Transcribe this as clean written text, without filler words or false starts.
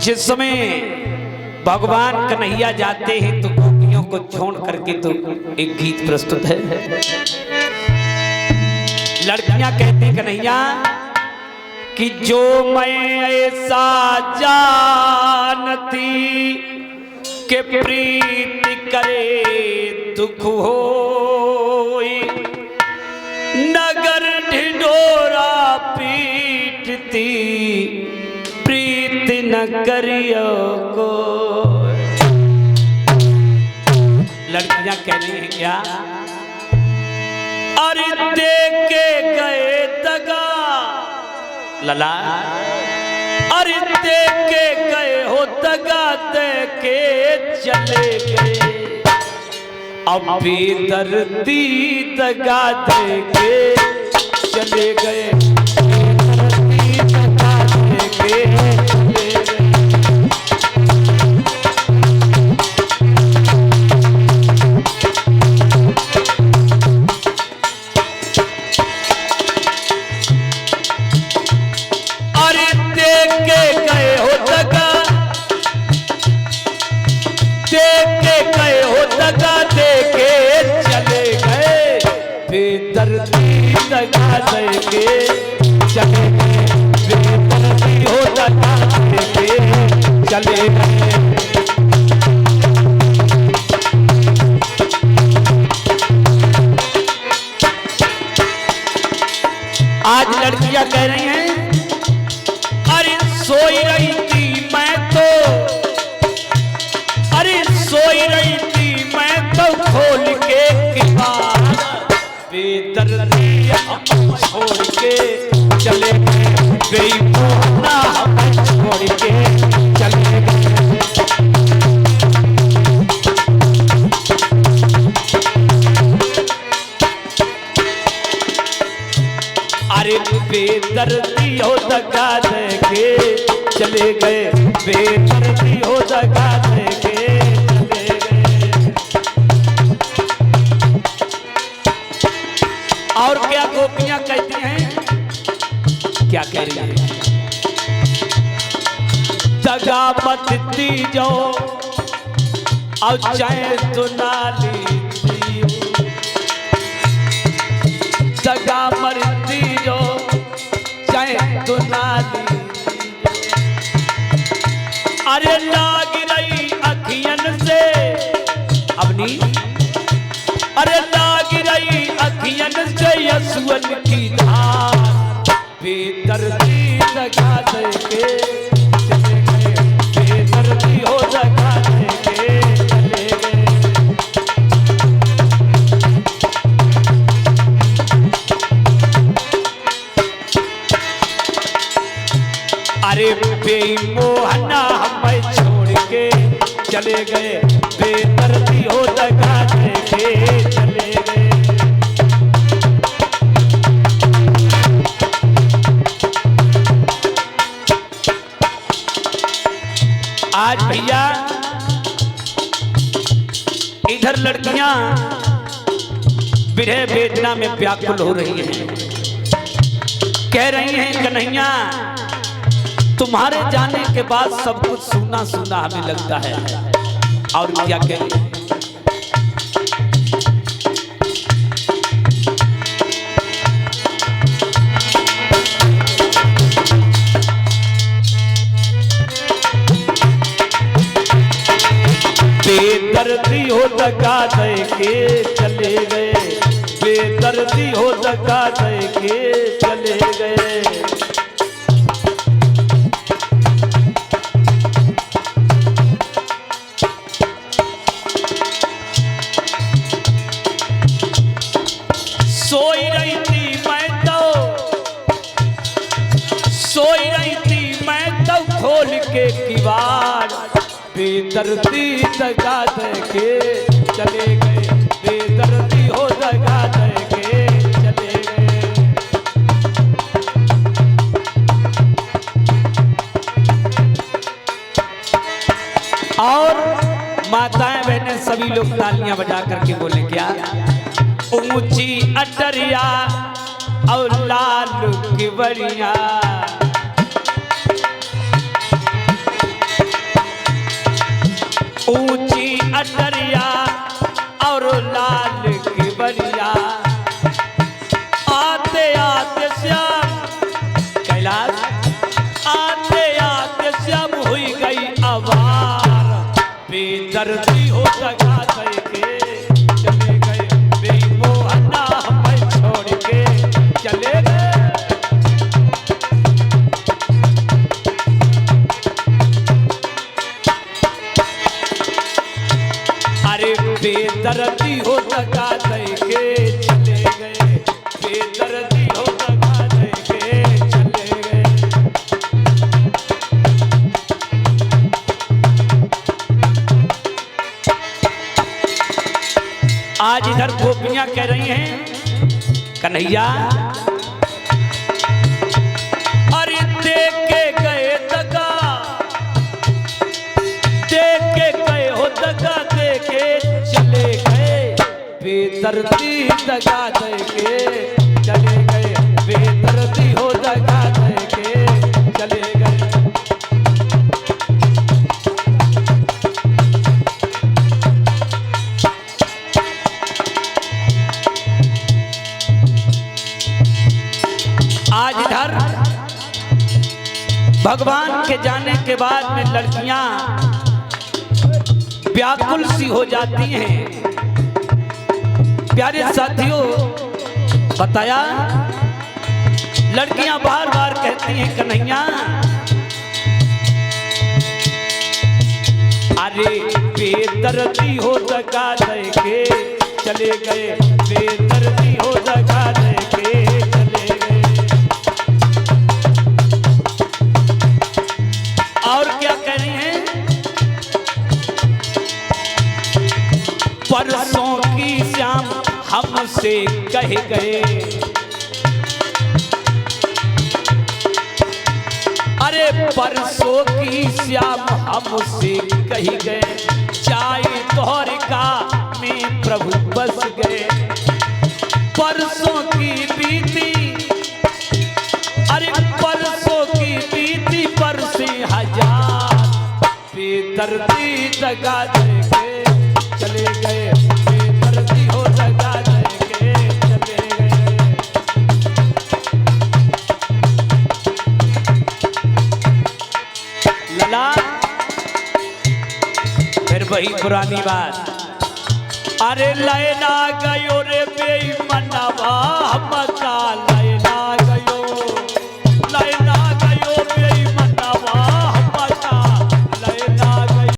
जिस समय भगवान कन्हैया जाते हैं तो गोपियों को छोड़ करके तो एक गीत प्रस्तुत है। लड़कियां कहती कन्हैया कि जो मैं ऐसा जानती के प्रीति करे दुख होई, नगर ढिढोरा पीटती प्रीति न करियो को। लड़कियां कह रही हैं क्या? अरे देख के गए दगा लला, अरे देख के गए हो दगा दे के चले गए, अब बेदर्दी दगा दे के चले गए, बेदर्दी दगा दे के चले गए। अरे देख के गए हो दगा, देख के गए हो दगा दे के चले गए, बेदर्दी दगा दे के चले गए, बेदर्दी हो दगा दे के चले गए। आज लड़कियां कह रही हैं अरे सोई रही थी मैं तो, अरे सोई रही थी मैं तो खोल के किवाड़, बेदर्दी हम छोड़ के चले गए, बेईमाना हम छोड़ के चले गए। अरे बेदर्दी हो दगा दे के चले गए, बेदर्दी हो दगा दे के चले गए। और क्या गोपियां कहती हैं? क्या कह रही हैं? दगा मत दीजो और चाहे तो नाली दगा मर दीजो चाहे तो नाली, अरे लाग रही अखियन से अपनी, अरे लाग रही अखियन से यसुअन की धार, बेदर्दी दगा दे के चले गए, बेदर्दी हो दगा दे के चले गए। अरे बेईमाना हमें छोड़ के चले गए, बेदर्दी हो दगा दे के चले गए। आज भैया इधर लड़कियां विरह वेदना में व्याकुल हो रही हैं, कह रही हैं कन्हैया तुम्हारे जाने के बाद सब कुछ सुना सुना हमें लगता है। और क्या कहें? बेदर्दी हो दगा दे के चले गए, बेदर्दी हो दगा दे के चले गए। सोई रही थी मैं तो, सोई रही थी मैं तो खोल के किवाड़, बेदर्दी दगा दे के चले गए, बेदर्दी हो दगा दे के चले गए। और माताएं बहनें सभी लोग तालियां बजा करके बोले क्या? ऊंची अटरिया और लाल की बड़िया, बेदर्दी हो दगा दे के चले गए, बेदर्दी हो दगा दे के चले गए। आज इधर गोपियां कह रही हैं कन्हैया अरे दे के गए दगा, दे के गए हो दगा दे के चले गए, बेदर्दी दगा दे के चले गए, बेदर्दी हो दगा दे के चले गए। आज इधर भगवान के जाने के बाद में लड़कियां व्याकुल सी हो जाती हैं। प्यारे साथियों बताया लड़कियां बार बार कहती हैं कन्हैया अरे बेदर्दी हो दगा दे के चले गए, बेदर्दी हो दगा दे के चले गए। और क्या कह रही हैं परसों की श्याम हमसे कह गए, अरे परसों की श्याम हमसे कह गए, चाय द्वारिका में प्रभु बस गए। परसों की बीती, अरे परसों की बीती परसे हजार, बेदर्दी दगा दे के चले गए, बेदर्दी हो दगा दे के चले गए। लला फिर वही पुरानी बात, अरे लैला गयो रे बेईमानवा मकाल